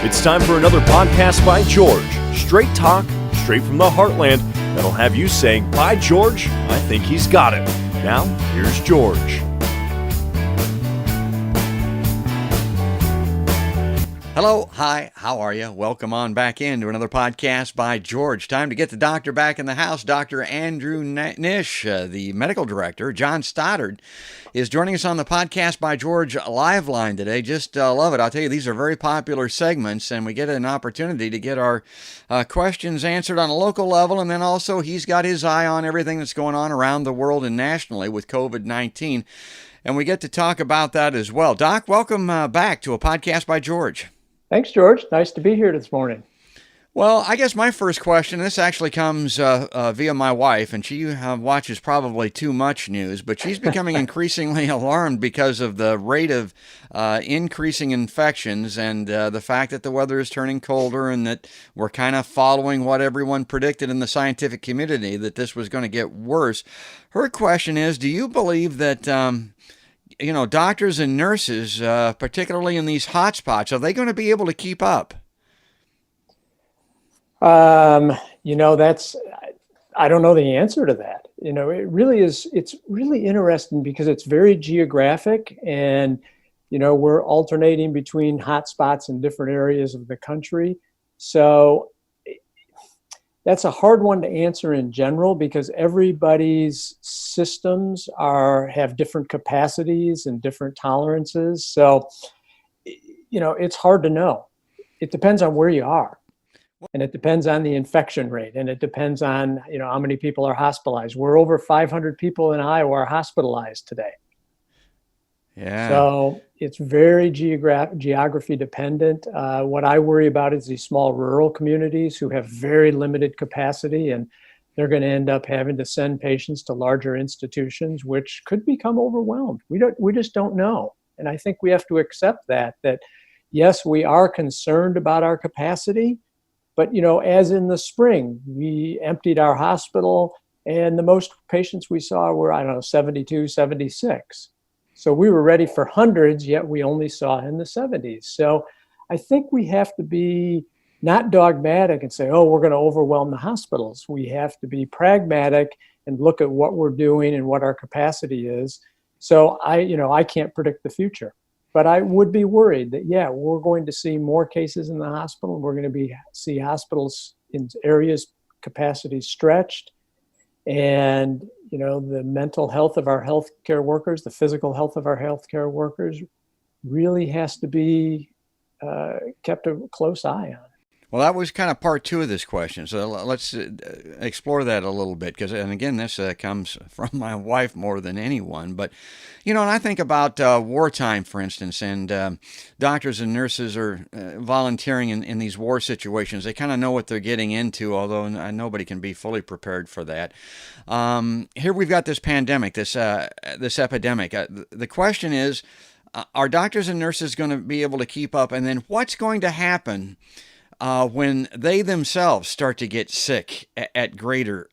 It's time for another podcast by George. Straight talk, straight from the heartland, that'll have you saying, "By George, I think he's got it." Now, here's George. Hello, hi, how are you? Welcome on back into another podcast by George. Time to get the doctor back in the house. Dr. Andrew Nish, the medical director, John Stoddard, is joining us on the podcast by George live line today. Just love it. I'll tell you, these are very popular segments, and we get an opportunity to get our questions answered on a local level, and then also he's got his eye on everything that's going on around the world and nationally with COVID-19, and we get to talk about that as well. Doc, welcome back to a podcast by George. Thanks, George. Nice to be here this morning. Well, I guess my first question, this actually comes via my wife, and she watches probably too much news, but she's becoming increasingly alarmed because of the rate of increasing infections and the fact that the weather is turning colder and that we're kind of following what everyone predicted in the scientific community, that this was going to get worse. Her question is, do you believe that doctors and nurses, particularly in these hot spots, are they going to be able to keep up? I don't know the answer to that. It's really interesting because it's very geographic, and, we're alternating between hot spots in different areas of the country. So that's a hard one to answer in general because everybody's systems have different capacities and different tolerances. So, it's hard to know. It depends on where you are. And it depends on the infection rate. And it depends on, how many people are hospitalized. We're over 500 people in Iowa are hospitalized today. Yeah. So it's very geography dependent. What I worry about is these small rural communities who have very limited capacity, and they're going to end up having to send patients to larger institutions, which could become overwhelmed. We just don't know. And I think we have to accept that yes, we are concerned about our capacity, but as in the spring, we emptied our hospital and the most patients we saw were, 72, 76. So we were ready for hundreds, yet we only saw in the 70s. So I think we have to be not dogmatic and say, we're going to overwhelm the hospitals. We have to be pragmatic and look at what we're doing and what our capacity is. So I can't predict the future, but I would be worried that, we're going to see more cases in the hospital. We're going to see hospitals in areas capacity stretched. And, the mental health of our healthcare workers, the physical health of our healthcare workers really has to be kept a close eye on. Well, that was kind of part two of this question. So let's explore that a little bit. And again, this comes from my wife more than anyone. But, and I think about wartime, for instance, and doctors and nurses are volunteering in these war situations. They kind of know what they're getting into, although nobody can be fully prepared for that. Here we've got this pandemic, this epidemic. The question is, are doctors and nurses going to be able to keep up? And then what's going to happen when they themselves start to get sick in greater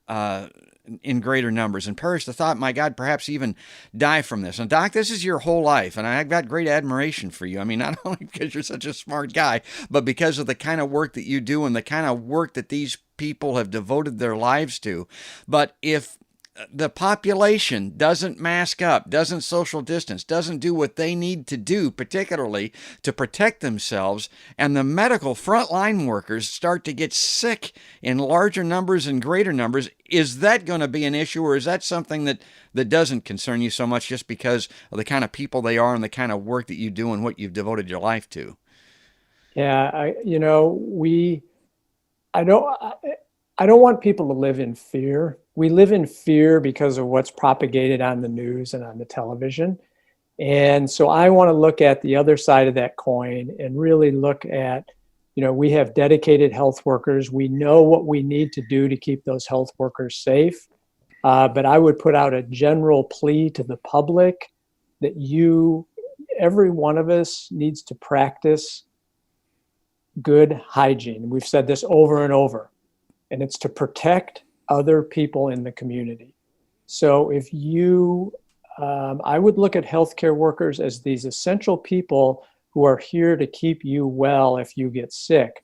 numbers and perish the thought, my God, perhaps even die from this? And Doc, this is your whole life, and I've got great admiration for you. I mean, not only because you're such a smart guy, but because of the kind of work that you do and the kind of work that these people have devoted their lives to. But if the population doesn't mask up, doesn't social distance, doesn't do what they need to do, particularly to protect themselves, and the medical frontline workers start to get sick in larger numbers and greater numbers, is that going to be an issue, or is that something that doesn't concern you so much just because of the kind of people they are and the kind of work that you do and what you've devoted your life to? Yeah, I don't want people to live in fear. We live in fear because of what's propagated on the news and on the television. And so I want to look at the other side of that coin and really look at, we have dedicated health workers. We know what we need to do to keep those health workers safe. But I would put out a general plea to the public that every one of us needs to practice good hygiene. We've said this over and over. And it's to protect other people in the community. So I would look at healthcare workers as these essential people who are here to keep you well if you get sick.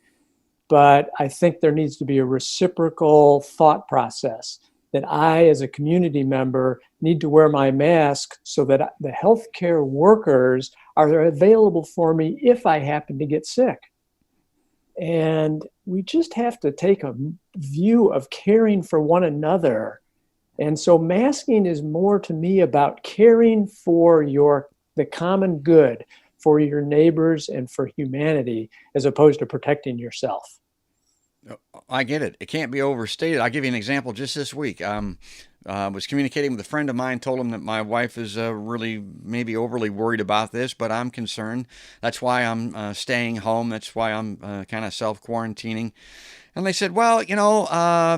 But I think there needs to be a reciprocal thought process that I, as a community member, need to wear my mask so that the healthcare workers are available for me if I happen to get sick. And we just have to take a view of caring for one another. And so masking is more to me about caring for the common good, for your neighbors and for humanity, as opposed to protecting yourself. I get it. It can't be overstated. I'll give you an example just this week. Was communicating with a friend of mine, told him that my wife is really maybe overly worried about this, but I'm concerned. That's why I'm staying home. That's why I'm kind of self-quarantining. And they said, well,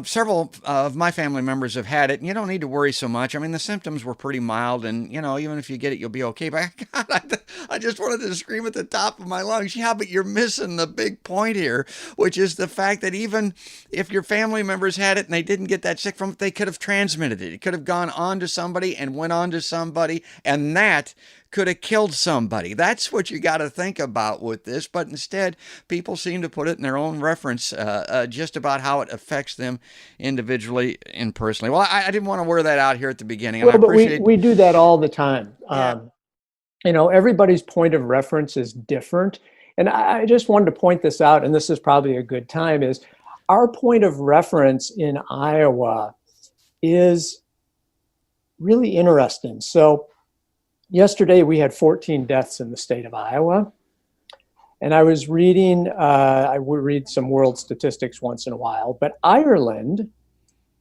several of my family members have had it, and you don't need to worry so much. I mean, the symptoms were pretty mild, and, even if you get it, you'll be okay. But God, I just wanted to scream at the top of my lungs, yeah, but you're missing the big point here, which is the fact that even if your family members had it and they didn't get that sick from it, they could have transmitted it. It could have gone on to somebody and went on to somebody, and that could have killed somebody. That's what you got to think about with this. But instead, people seem to put it in their own reference, just about how it affects them individually and personally. Well, I didn't want to wear that out here at the beginning. Well, but we do that all the time. Yeah. Everybody's point of reference is different. And I just wanted to point this out, and this is probably a good time, is our point of reference in Iowa is really interesting. So yesterday, we had 14 deaths in the state of Iowa. And I was reading, I would read some world statistics once in a while, but Ireland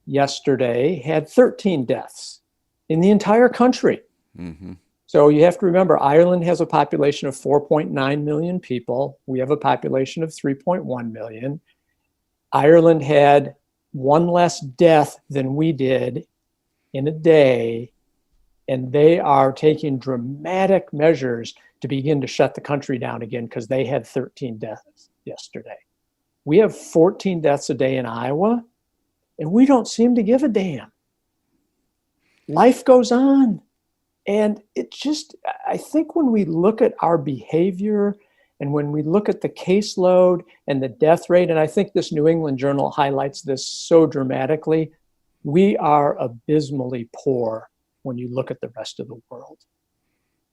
yesterday had 13 deaths in the entire country. Mm-hmm. So you have to remember, Ireland has a population of 4.9 million people. We have a population of 3.1 million. Ireland had one less death than we did in a day. And they are taking dramatic measures to begin to shut the country down again because they had 13 deaths yesterday. We have 14 deaths a day in Iowa, and we don't seem to give a damn. Life goes on. And I think when we look at our behavior and when we look at the caseload and the death rate, and I think this New England Journal highlights this so dramatically, we are abysmally poor when you look at the rest of the world.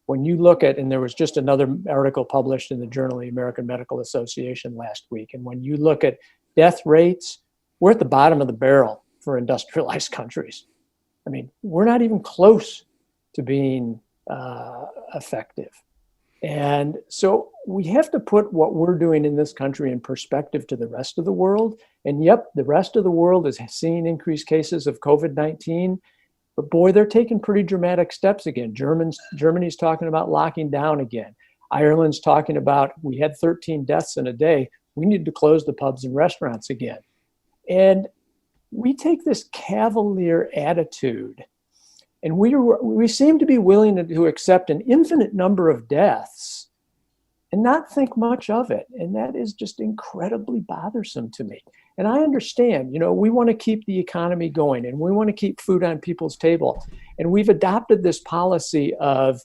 When you look at, and there was just another article published in the Journal of the American Medical Association last week, and when you look at death rates, we're at the bottom of the barrel for industrialized countries. I mean, we're not even close to being effective. And so we have to put what we're doing in this country in perspective to the rest of the world. And yep, the rest of the world is seeing increased cases of COVID-19. But boy, they're taking pretty dramatic steps again. Germany's talking about locking down again. Ireland's talking about, we had 13 deaths in a day. We need to close the pubs and restaurants again. And we take this cavalier attitude, and we seem to be willing to accept an infinite number of deaths and not think much of it. And that is just incredibly bothersome to me. And I understand, we want to keep the economy going and we want to keep food on people's table. And we've adopted this policy of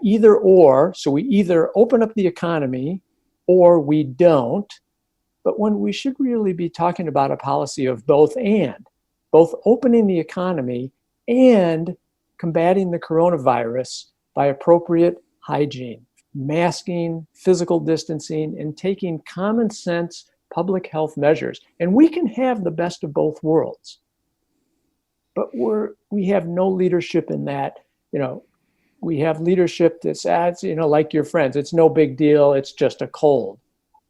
either or. So we either open up the economy or we don't. But when we should really be talking about a policy of both opening the economy and combating the coronavirus by appropriate hygiene, masking, physical distancing, and taking common sense public health measures. And we can have the best of both worlds. But we have no leadership in that. We have leadership that says, like your friends, it's no big deal, it's just a cold.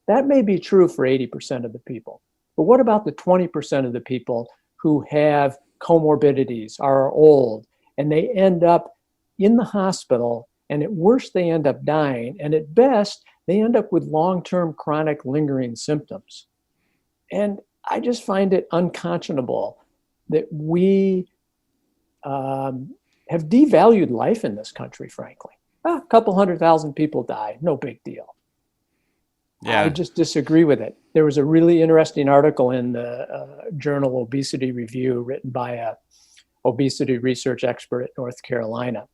That may be true for 80% of the people. But what about the 20% of the people who have comorbidities, are old, and they end up in the hospital, and at worst, they end up dying, and at best, they end up with long-term chronic lingering symptoms. And I just find it unconscionable that we have devalued life in this country, frankly. A couple 100,000 people die, no big deal. Yeah. I just disagree with it. There was a really interesting article in the journal Obesity Review written by a obesity research expert at North Carolina.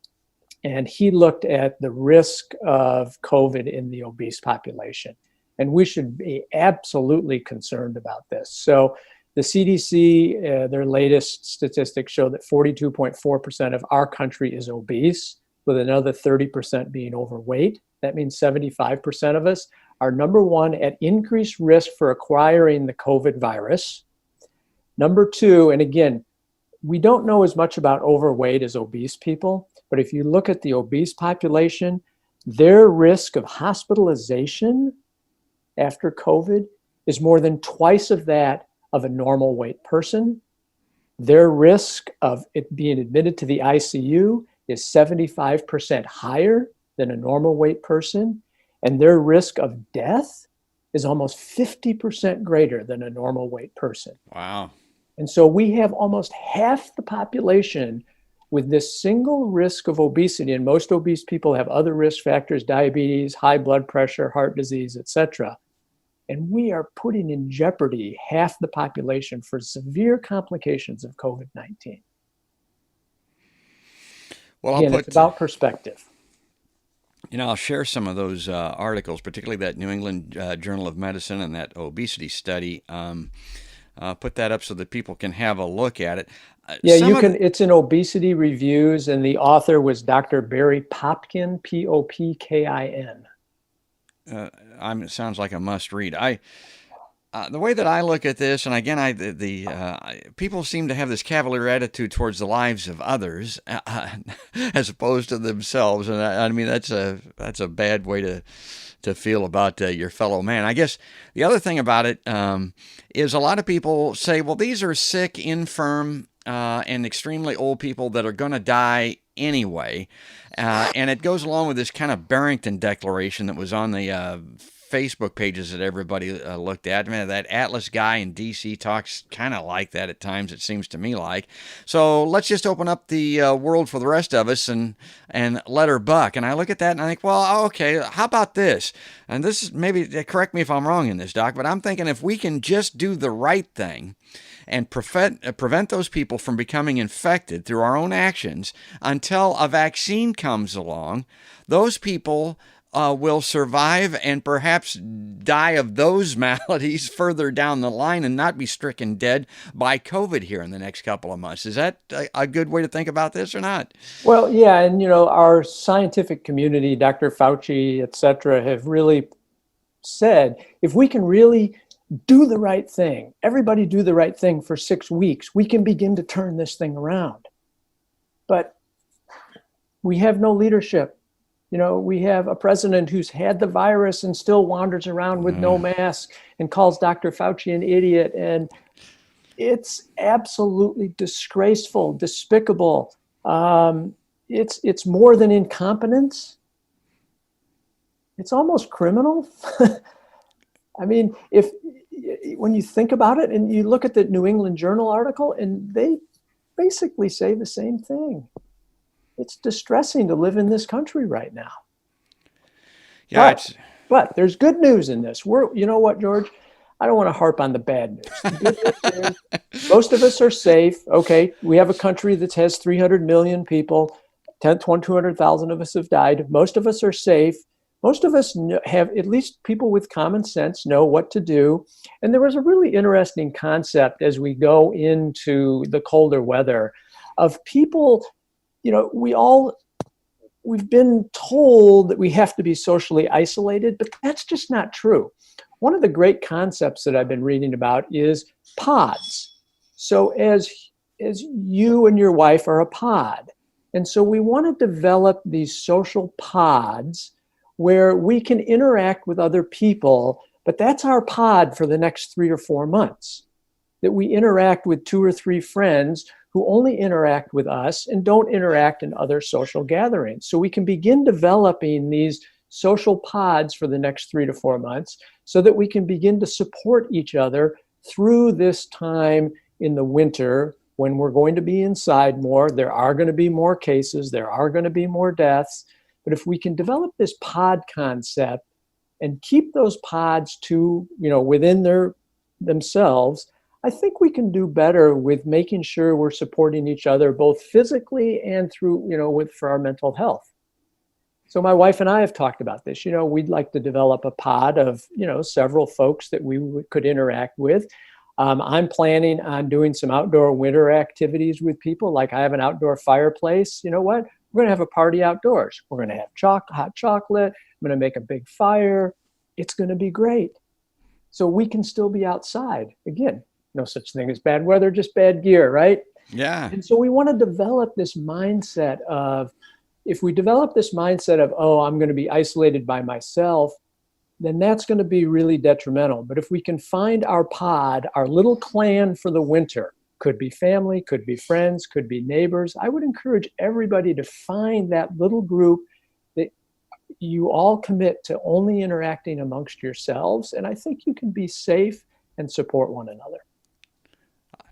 And he looked at the risk of COVID in the obese population. And we should be absolutely concerned about this. So the CDC, their latest statistics show that 42.4% of our country is obese, with another 30% being overweight. That means 75% of us are, number one, at increased risk for acquiring the COVID virus. Number two, and again, we don't know as much about overweight as obese people, but if you look at the obese population, their risk of hospitalization after COVID is more than twice of that of a normal weight person. Their risk of it being admitted to the ICU is 75% higher than a normal weight person, and their risk of death is almost 50% greater than a normal weight person. Wow. And so we have almost half the population with this single risk of obesity, and most obese people have other risk factors, diabetes, high blood pressure, heart disease, etc. And we are putting in jeopardy half the population for severe complications of COVID-19. Well, Again, it's about perspective. I'll share some of those articles, particularly that New England Journal of Medicine and that obesity study. Put that up so that people can have a look at it. Yeah, you can. It's in Obesity Reviews, and the author was Dr. Barry Popkin, Popkin. It sounds like a must read. The way that I look at this, and again, people seem to have this cavalier attitude towards the lives of others as opposed to themselves, and I mean that's a bad way to feel about your fellow man. I guess the other thing about it is a lot of people say, well, these are sick, infirm, and extremely old people that are going to die anyway. And it goes along with this kind of Barrington Declaration that was on the Facebook pages that everybody looked at. I mean, that Atlas guy in D.C. talks kind of like that at times, it seems to me like. So let's just open up the world for the rest of us and let her buck. And I look at that and I think, well, okay, how about this? And this is maybe, correct me if I'm wrong in this, Doc, but I'm thinking if we can just do the right thing and prevent those people from becoming infected through our own actions until a vaccine comes along, those people will survive and perhaps die of those maladies further down the line and not be stricken dead by COVID here in the next couple of months. Is that a good way to think about this or not? Well, yeah, and our scientific community, Dr. Fauci, et cetera, have really said, if we can really do the right thing, everybody do the right thing for 6 weeks, we can begin to turn this thing around. But we have no leadership. We have a president who's had the virus and still wanders around with no mask and calls Dr. Fauci an idiot. And it's absolutely disgraceful, despicable. It's more than incompetence. It's almost criminal. I mean, when you think about it and you look at the New England Journal article, and they basically say the same thing. It's distressing to live in this country right now. Yeah, but there's good news in this. You know what, George? I don't want to harp on the bad news. The good news is most of us are safe. Okay, we have a country that has 300 million people. 200,000 of us have died. Most of us are safe. Most of us have, at least people with common sense, know what to do. And there was a really interesting concept as we go into the colder weather of people. We've been told that we have to be socially isolated, but that's just not true. One of the great concepts that I've been reading about is pods. So as you and your wife are a pod. And so we want to develop these social pods where we can interact with other people, but that's our pod for the next 3 or 4 months, that we interact with 2 or 3 friends who only interact with us and don't interact in other social gatherings. So we can begin developing these social pods for the next 3 to 4 months so that we can begin to support each other through this time in the winter when we're going to be inside more. There are going to be more cases. There are going to be more deaths. But if we can develop this pod concept and keep those pods to, within themselves, I think we can do better with making sure we're supporting each other both physically and through, for our mental health. So my wife and I have talked about this. We'd like to develop a pod of, several folks that we could interact with. I'm planning on doing some outdoor winter activities with people. Like I have an outdoor fireplace. You know what? We're going to have a party outdoors. We're going to have hot chocolate. I'm going to make a big fire. It's going to be great. So we can still be outside. Again, no such thing as bad weather, just bad gear, right? Yeah. And so we want to develop this mindset of, if we develop this mindset of, oh, I'm going to be isolated by myself, then that's going to be really detrimental. But if we can find our pod, our little clan for the winter, could be family, could be friends, could be neighbors, I would encourage everybody to find that little group that you all commit to only interacting amongst yourselves. And I think you can be safe and support one another.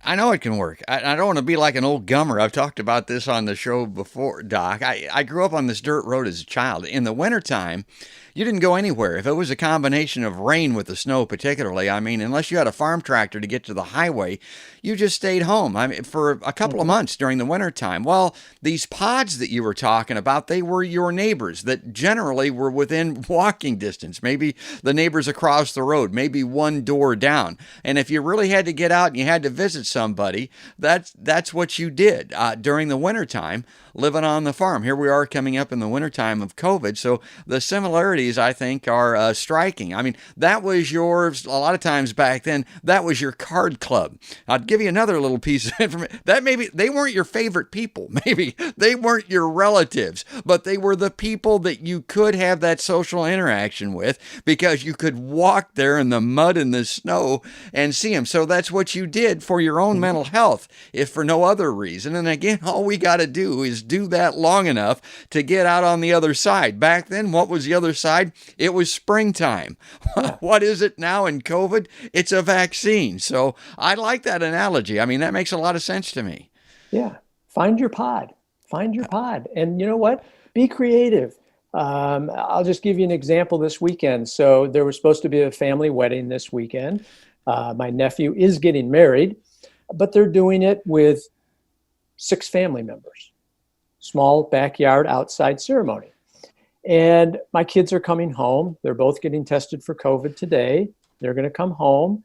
I know it can work. I don't want to be like an old gummer. I've talked about this on the show before, Doc. I grew up on this dirt road as a child. In the wintertime, you didn't go anywhere. If it was a combination of rain with the snow particularly, unless you had a farm tractor to get to the highway, you just stayed home for a couple of months during the wintertime. Well, these pods that you were talking about, they were your neighbors that generally were within walking distance, maybe the neighbors across the road, maybe one door down. And if you really had to get out and you had to visit somebody, that's what you did during the wintertime, living on the farm. Here we are coming up in the wintertime of COVID. So the similarities, I think, are striking. That was yours. A lot of times back then, that was your card club. I'll give you another little piece of information. That maybe they weren't your favorite people. Maybe they weren't your relatives, but they were the people that you could have that social interaction with because you could walk there in the mud and the snow and see them. So that's what you did for your own mental health, if for no other reason. And again, all we got to do is do that long enough to get out on the other side. Back then, what was the other side? It was springtime. What is it now in COVID? It's a vaccine. So I like that analogy. That makes a lot of sense to me. Yeah. Find your pod. Find your pod. And you know what? Be creative. I'll just give you an example this weekend. So there was supposed to be a family wedding this weekend. My nephew is getting married, but they're doing it with 6 family members. Small backyard outside ceremony. And my kids are coming home. They're both getting tested for COVID today. They're going to come home.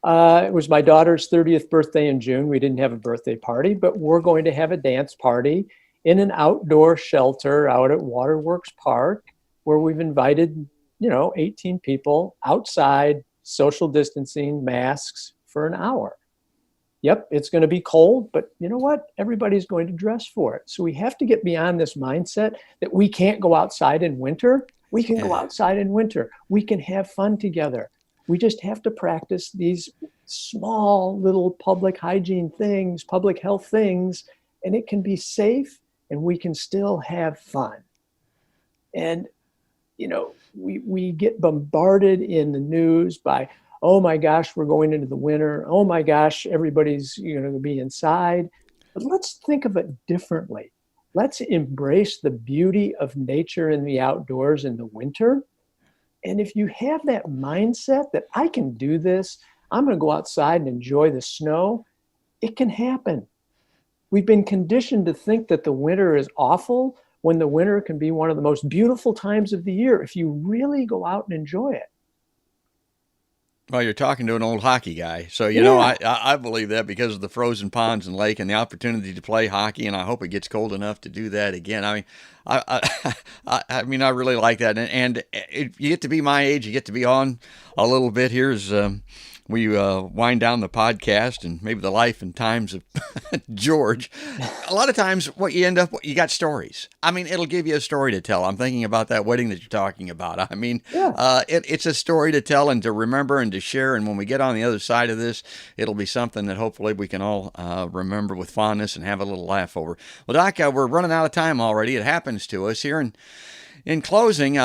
It was my daughter's 30th birthday in June. We didn't have a birthday party, but we're going to have a dance party in an outdoor shelter out at Waterworks Park, where we've invited, 18 people outside, social distancing, masks for an hour. Yep, it's going to be cold, but you know what? Everybody's going to dress for it. So we have to get beyond this mindset that we can't go outside in winter. We can go outside in winter. We can have fun together. We just have to practice these small little public hygiene things, public health things, and it can be safe and we can still have fun. And, we get bombarded in the news by, oh my gosh, we're going into the winter. Oh my gosh, everybody's going to be inside. But let's think of it differently. Let's embrace the beauty of nature in the outdoors in the winter. And if you have that mindset that I can do this, I'm going to go outside and enjoy the snow, it can happen. We've been conditioned to think that the winter is awful when the winter can be one of the most beautiful times of the year if you really go out and enjoy it. Well, you're talking to an old hockey guy. So, I believe that because of the frozen ponds and lake and the opportunity to play hockey, and I hope it gets cold enough to do that again. I really like that. And you get to be my age, you get to be on a little bit. Here's we wind down the podcast and maybe the life and times of George. A lot of times what you end up, you got stories. It'll give you a story to tell. I'm thinking about that wedding that you're talking about. It's a story to tell and to remember and to share. And when we get on the other side of this, it'll be something that hopefully we can all remember with fondness and have a little laugh over. Well, Doc, we're running out of time already. It happens to us here. And in closing,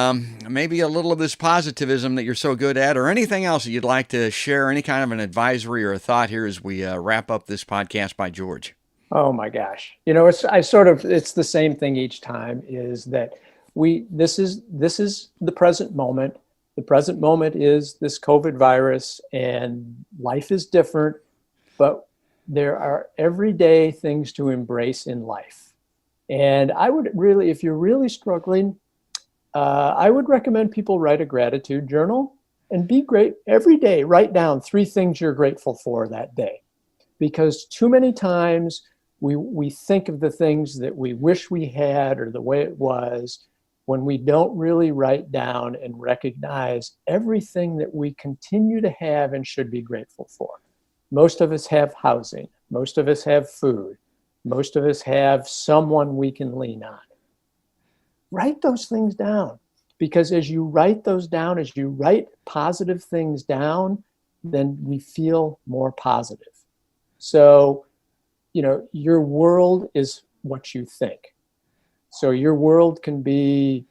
maybe a little of this positivism that you're so good at, or anything else that you'd like to share, any kind of an advisory or a thought here as we wrap up this podcast by George. Oh my gosh. It's the same thing each time, is that this is the present moment. The present moment is this COVID virus, and life is different. but there are everyday things to embrace in life. And I would really, if you're really struggling, I would recommend people write a gratitude journal and be great every day. Write down 3 things you're grateful for that day. Because too many times we think of the things that we wish we had or the way it was when we don't really write down and recognize everything that we continue to have and should be grateful for. Most of us have housing. Most of us have food. Most of us have someone we can lean on. Write those things down, because as you write those down, as you write positive things down, then we feel more positive. So, your world is what you think. So your world can be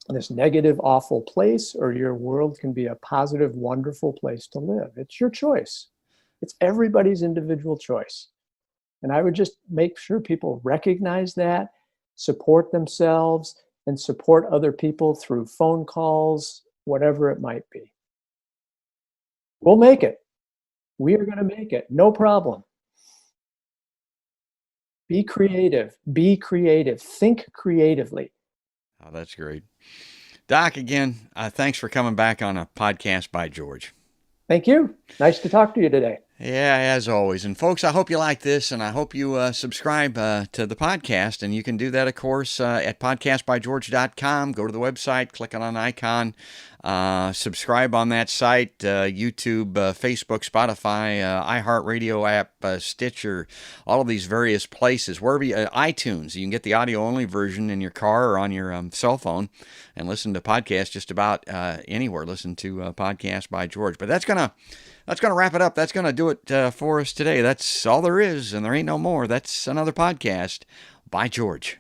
this negative, awful place, or your world can be a positive, wonderful place to live. It's your choice. It's everybody's individual choice. And I would just make sure people recognize that, support themselves, and support other people through phone calls, whatever it might be. We'll make it. We are going to make it. No problem. Be creative. Be creative. Think creatively. Oh, that's great. Doc, again, thanks for coming back on a podcast by George. Thank you. Nice to talk to you today. Yeah, as always. And folks, I hope you like this, and I hope you subscribe to the podcast. And you can do that, of course, at podcastbygeorge.com. Go to the website, click on an icon, subscribe on that site, YouTube, Facebook, Spotify, iHeartRadio app, Stitcher, all of these various places. Wherever iTunes, you can get the audio-only version in your car or on your cell phone and listen to podcasts just about anywhere. Listen to Podcast by George. But that's gonna wrap it up. That's going to do it for us today. That's all there is, and there ain't no more. That's another podcast by George.